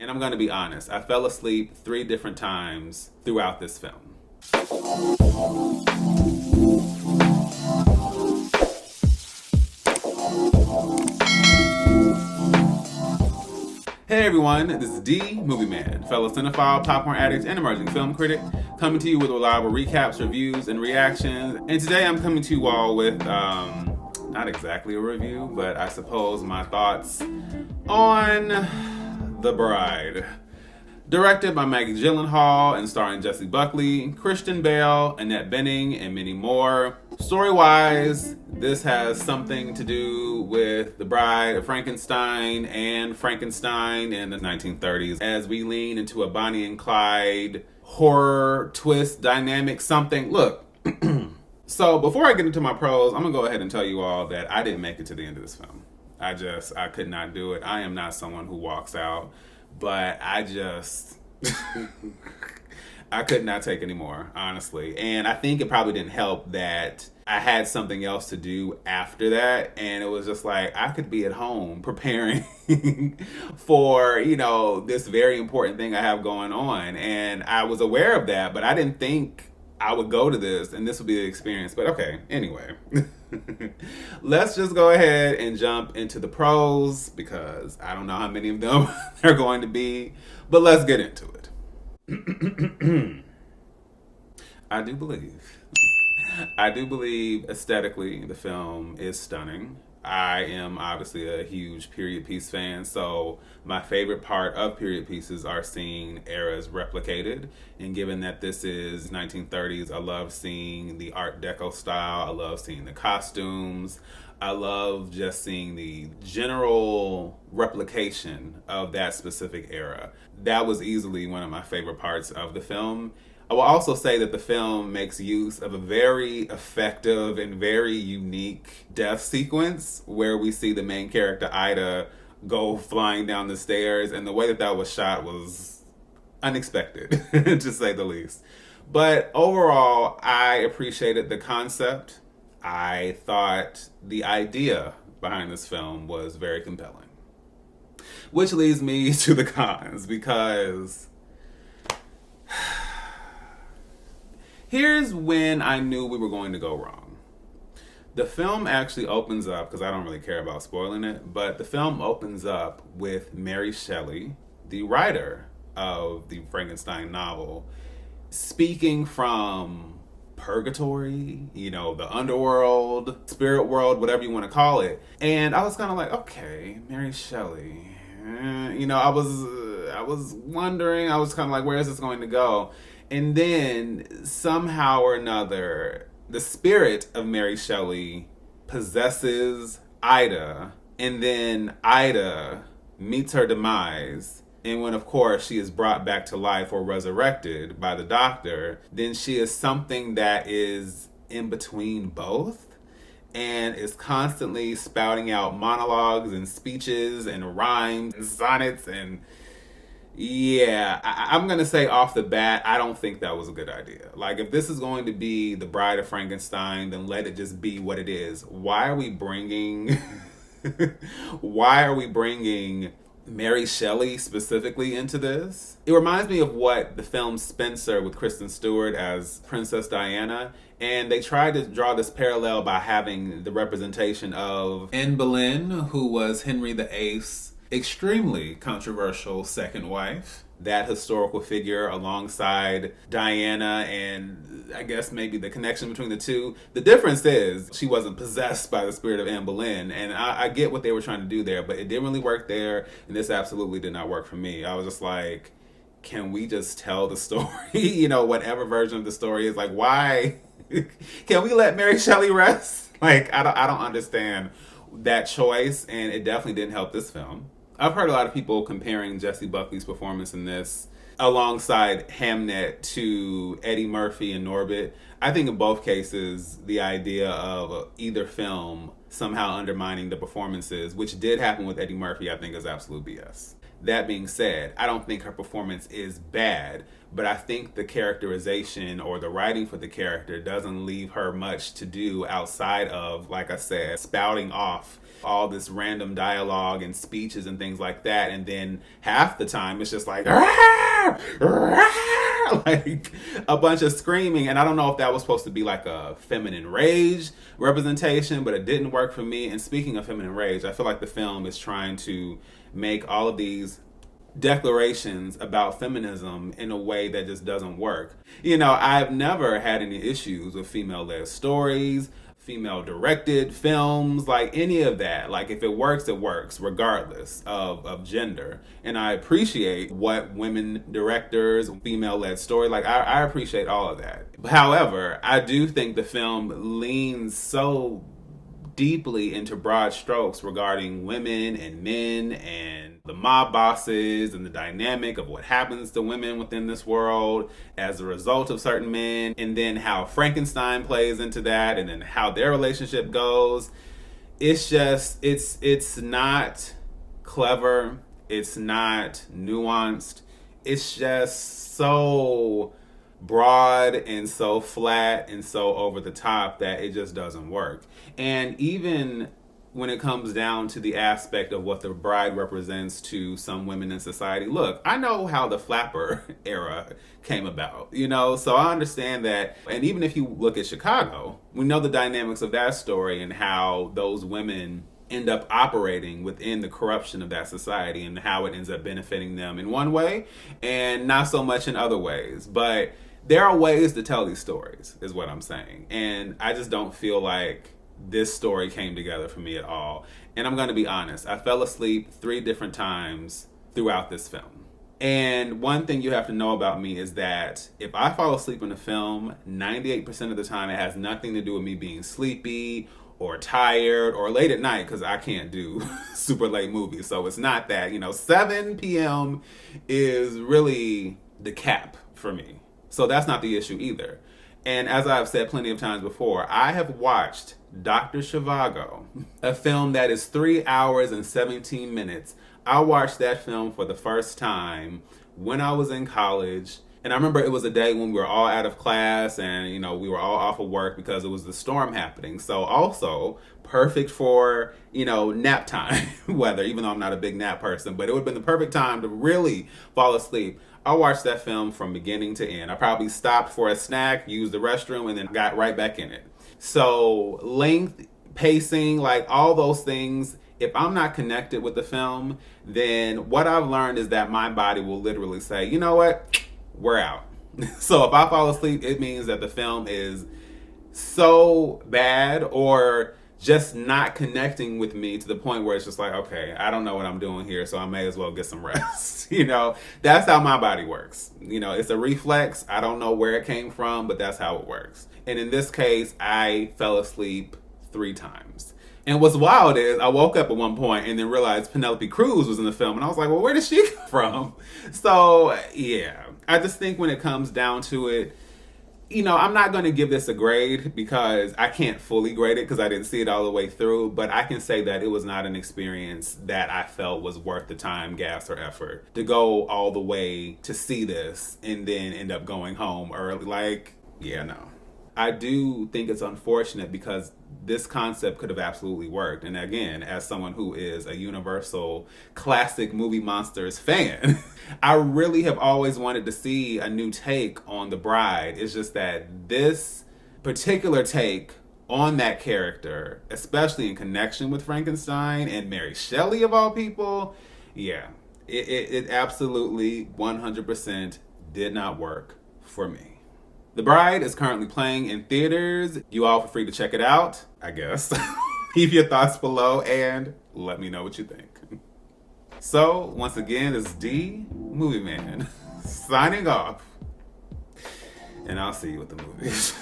And I'm gonna be honest, I fell asleep 3 different times throughout this film. Hey everyone, this is D, Movieman, fellow cinephile, popcorn addict, and emerging film critic, coming to you with reliable recaps, reviews, and reactions. And today I'm coming to you all with, not exactly a review, but I suppose my thoughts on The Bride. Directed by Maggie Gyllenhaal and starring Jessie Buckley, Christian Bale, Annette Bening, and many more. Story-wise, this has something to do with the bride of Frankenstein and Frankenstein in the 1930s as we lean into a Bonnie and Clyde horror twist dynamic something. Look, so before I get into my pros, I'm gonna go ahead and tell you all that I didn't make it to the end of this film. I could not do it. I am not someone who walks out. But I could not take anymore, honestly. And I think it probably didn't help that I had something else to do after that. And it was just like, I could be at home preparing for, this very important thing I have going on. And I was aware of that, but I didn't think I would go to this and this would be the experience. But okay, anyway. Let's just go ahead and jump into the pros because I don't know how many of them there are going to be, but let's get into it. I do believe aesthetically the film is stunning. I am obviously a huge period piece fan, so my favorite part of period pieces are seeing eras replicated. And given that this is 1930s, I love seeing the Art Deco style. I love seeing the costumes. I love just seeing the general replication of that specific era. That was easily one of my favorite parts of the film. I will also say that the film makes use of a very effective and very unique death sequence where we see the main character, Ida, go flying down the stairs. And the way that that was shot was unexpected, to say the least. But overall, I appreciated the concept. I thought the idea behind this film was very compelling. Which leads me to the cons, because here's when I knew we were going to go wrong. The film actually opens up, because I don't really care about spoiling it, but the film opens up with Mary Shelley, the writer of the Frankenstein novel, speaking from purgatory, the underworld, spirit world, whatever you want to call it. And I was kind of like, okay, Mary Shelley. I was wondering, I was kind of like, where is this going to go? And then somehow or another, the spirit of Mary Shelley possesses Ida, and then Ida meets her demise. And when, of course, she is brought back to life or resurrected by the doctor, then she is something that is in between both and is constantly spouting out monologues and speeches and rhymes and sonnets. And yeah, I'm going to say off the bat, I don't think that was a good idea. Like, if this is going to be The Bride of Frankenstein, then let it just be what it is. Why are we bringing Mary Shelley specifically into this? It reminds me of what the film Spencer with Kristen Stewart as Princess Diana, and they tried to draw this parallel by having the representation of Anne Boleyn, who was Henry VIII's extremely controversial second wife. That historical figure alongside Diana, and I guess maybe the connection between the two. The difference is she wasn't possessed by the spirit of Anne Boleyn, and I get what they were trying to do there, but it didn't really work there, and this absolutely did not work for me. I was just like, can we just tell the story? Whatever version of the story is, like, why? Can we let Mary Shelley rest? Like, I don't understand that choice, and it definitely didn't help this film. I've heard a lot of people comparing Jessie Buckley's performance in this alongside Hamnet to Eddie Murphy and Norbit. I think in both cases, the idea of either film somehow undermining the performances, which did happen with Eddie Murphy, I think is absolute BS. That being said, I don't think her performance is bad, but I think the characterization or the writing for the character doesn't leave her much to do outside of, like I said, spouting off all this random dialogue and speeches and things like that. And then half the time it's just like, "Rah! Rah!" like a bunch of screaming. And I don't know if that was supposed to be like a feminine rage representation, but it didn't work for me. And speaking of feminine rage, I feel like the film is trying to make all of these declarations about feminism in a way that just doesn't work. You know, I've never had any issues with female-led stories, female-directed films, like any of that. Like, if it works, regardless of gender. And I appreciate what women directors, female-led story, like, I appreciate all of that. However, I do think the film leans so deeply into broad strokes regarding women and men and the mob bosses and the dynamic of what happens to women within this world as a result of certain men, and then how Frankenstein plays into that, and then how their relationship goes. It's just, it's not clever, it's not nuanced, it's just so broad and so flat and so over the top that it just doesn't work. And even when it comes down to the aspect of what the bride represents to some women in society, look, I know how the flapper era came about, you know, so I understand that. And even if you look at Chicago, we know the dynamics of that story and how those women end up operating within the corruption of that society and how it ends up benefiting them in one way and not so much in other ways. But there are ways to tell these stories, is what I'm saying. And I just don't feel like this story came together for me at all. And I'm going to be honest, I fell asleep 3 different times throughout this film. And one thing you have to know about me is that if I fall asleep in a film, 98% of the time it has nothing to do with me being sleepy or tired or late at night, because I can't do super late movies. So it's not that, 7 p.m. is really the cap for me. So that's not the issue either. And as I've said plenty of times before, I have watched Dr. Zhivago, a film that is 3 hours and 17 minutes. I watched that film for the first time when I was in college. And I remember it was a day when we were all out of class and, we were all off of work because it was the storm happening. So also perfect for, nap time weather, even though I'm not a big nap person, but it would have been the perfect time to really fall asleep. I watched that film from beginning to end. I probably stopped for a snack, used the restroom, and then got right back in it. So length, pacing, like all those things, if I'm not connected with the film, then what I've learned is that my body will literally say, you know what, we're out. So if I fall asleep, it means that the film is so bad or just not connecting with me to the point where it's just like, okay, I don't know what I'm doing here, so I may as well get some rest. That's how my body works. It's a reflex. I don't know where it came from, but that's how it works. And in this case, I fell asleep 3 times. And what's wild is I woke up at one point and then realized Penelope Cruz was in the film. And I was like, well, where did she come from? So, yeah, I just think when it comes down to it, I'm not going to give this a grade because I can't fully grade it because I didn't see it all the way through. But I can say that it was not an experience that I felt was worth the time, gas, or effort to go all the way to see this and then end up going home early. Like, yeah, no. I do think it's unfortunate because this concept could have absolutely worked. And again, as someone who is a Universal classic movie monsters fan, I really have always wanted to see a new take on the bride. It's just that this particular take on that character, especially in connection with Frankenstein and Mary Shelley of all people, yeah, it absolutely 100% did not work for me. The Bride is currently playing in theaters. You all are free to check it out, I guess. Leave your thoughts below and let me know what you think. So, once again, this is D, Movieman, signing off. And I'll see you at the movies.